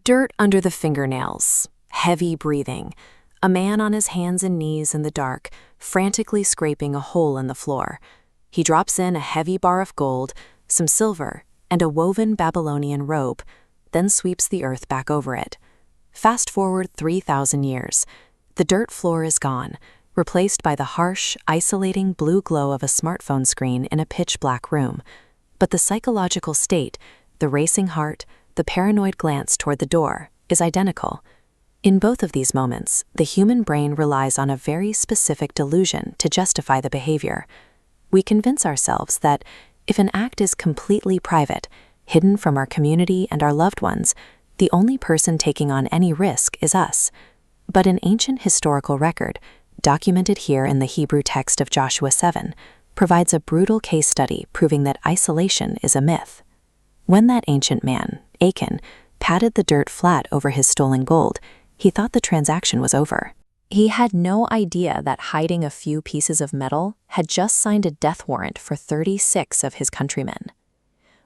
Dirt under the fingernails, heavy breathing, a man on his hands and knees in the dark, frantically scraping a hole in the floor. He drops in a heavy bar of gold, some silver, and a woven Babylonian robe, then sweeps the earth back over it. Fast forward 3,000 years. The dirt floor is gone, replaced by the harsh, isolating blue glow of a smartphone screen in a pitch-black room. But the psychological state, the racing heart, the paranoid glance toward the door, is identical. In both of these moments, the human brain relies on a very specific delusion to justify the behavior. We convince ourselves that if an act is completely private, hidden from our community and our loved ones, the only person taking on any risk is us. But an ancient historical record, documented here in the Hebrew text of Joshua 7, provides a brutal case study proving that isolation is a myth. When that ancient man, Achan, patted the dirt flat over his stolen gold, he thought the transaction was over. He had no idea that hiding a few pieces of metal had just signed a death warrant for 36 of his countrymen.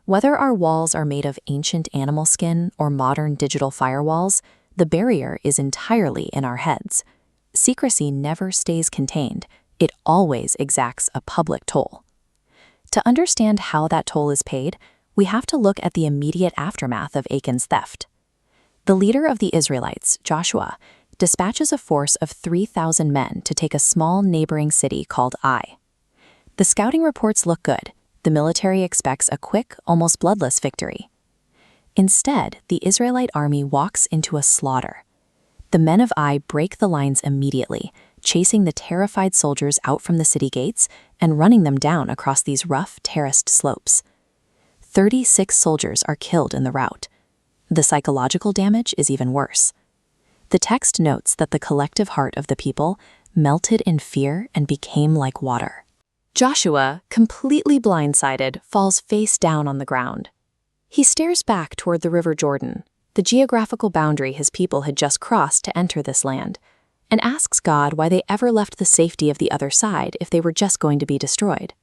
Whether our walls are made of ancient animal skin or modern digital firewalls, the barrier is entirely in our heads. Secrecy never stays contained. It always exacts a public toll. To understand how that toll is paid, we have to look at the immediate aftermath of Achan's theft. The leader of the Israelites, Joshua, dispatches a force of 3,000 men to take a small neighboring city called Ai. The scouting reports look good. The military expects a quick, almost bloodless victory. Instead, the Israelite army walks into a slaughter. The men of Ai break the lines immediately, chasing the terrified soldiers out from the city gates and running them down across these rough, terraced slopes. 36 soldiers are killed in the rout. The psychological damage is even worse. The text notes that the collective heart of the people melted in fear and became like water. Joshua, completely blindsided, falls face down on the ground. He stares back toward the River Jordan, the geographical boundary his people had just crossed to enter this land, and asks God why they ever left the safety of the other side if they were just going to be destroyed.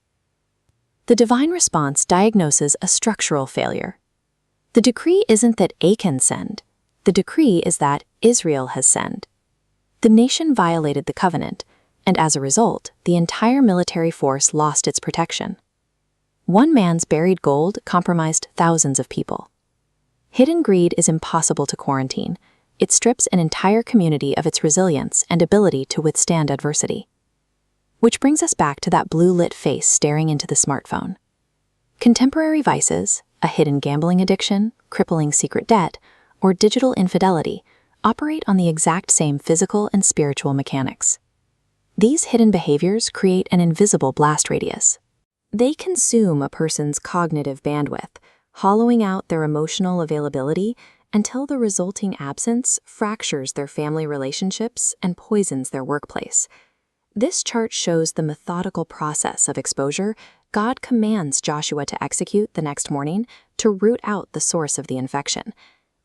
The divine response diagnoses a structural failure. The decree isn't that Achan sinned. The decree is that Israel has sinned. The nation violated the covenant, and as a result, the entire military force lost its protection. One man's buried gold compromised thousands of people. Hidden greed is impossible to quarantine. It strips an entire community of its resilience and ability to withstand adversity. Which brings us back to that blue-lit face staring into the smartphone. Contemporary vices, a hidden gambling addiction, crippling secret debt, or digital infidelity, operate on the exact same physical and spiritual mechanics. These hidden behaviors create an invisible blast radius. They consume a person's cognitive bandwidth, hollowing out their emotional availability until the resulting absence fractures their family relationships and poisons their workplace. This chart shows the methodical process of exposure God commands Joshua to execute the next morning to root out the source of the infection.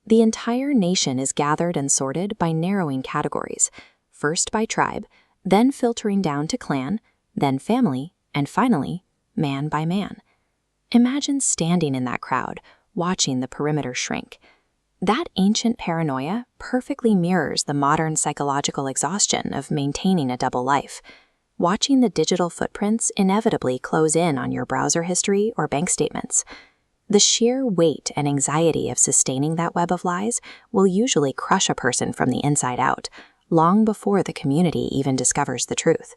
The entire nation is gathered and sorted by narrowing categories, first by tribe, then filtering down to clan, then family, and finally, man by man. Imagine standing in that crowd, watching the perimeter shrink. That ancient paranoia perfectly mirrors the modern psychological exhaustion of maintaining a double life. Watching the digital footprints inevitably close in on your browser history or bank statements. The sheer weight and anxiety of sustaining that web of lies will usually crush a person from the inside out, long before the community even discovers the truth.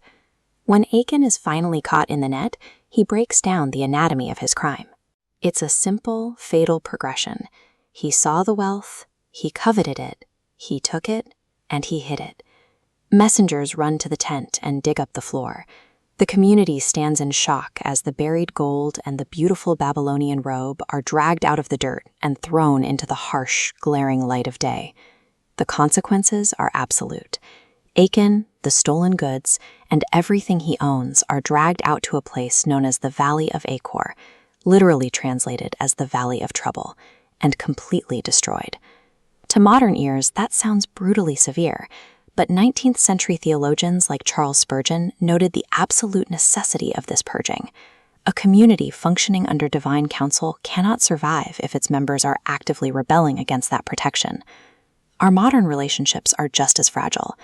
When Achan is finally caught in the net, he breaks down the anatomy of his crime. It's a simple, fatal progression. He saw the wealth, he coveted it, he took it, and he hid it. Messengers run to the tent and dig up the floor. The community stands in shock as the buried gold and the beautiful Babylonian robe are dragged out of the dirt and thrown into the harsh, glaring light of day. The consequences are absolute. Achan, the stolen goods, and everything he owns are dragged out to a place known as the Valley of Achor, literally translated as the Valley of Trouble, and completely destroyed. To modern ears, that sounds brutally severe, but 19th century theologians like Charles Spurgeon noted the absolute necessity of this purging. A community functioning under divine counsel cannot survive if its members are actively rebelling against that protection. Our modern relationships are just as fragile.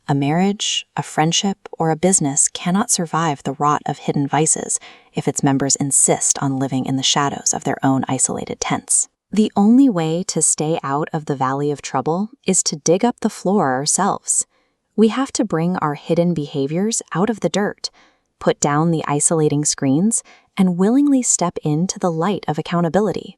A marriage, a friendship, or a business cannot survive the rot of hidden vices if its members insist on living in the shadows of their own isolated tents. The only way to stay out of the valley of trouble is to dig up the floor ourselves. We have to bring our hidden behaviors out of the dirt, put down the isolating screens, and willingly step into the light of accountability.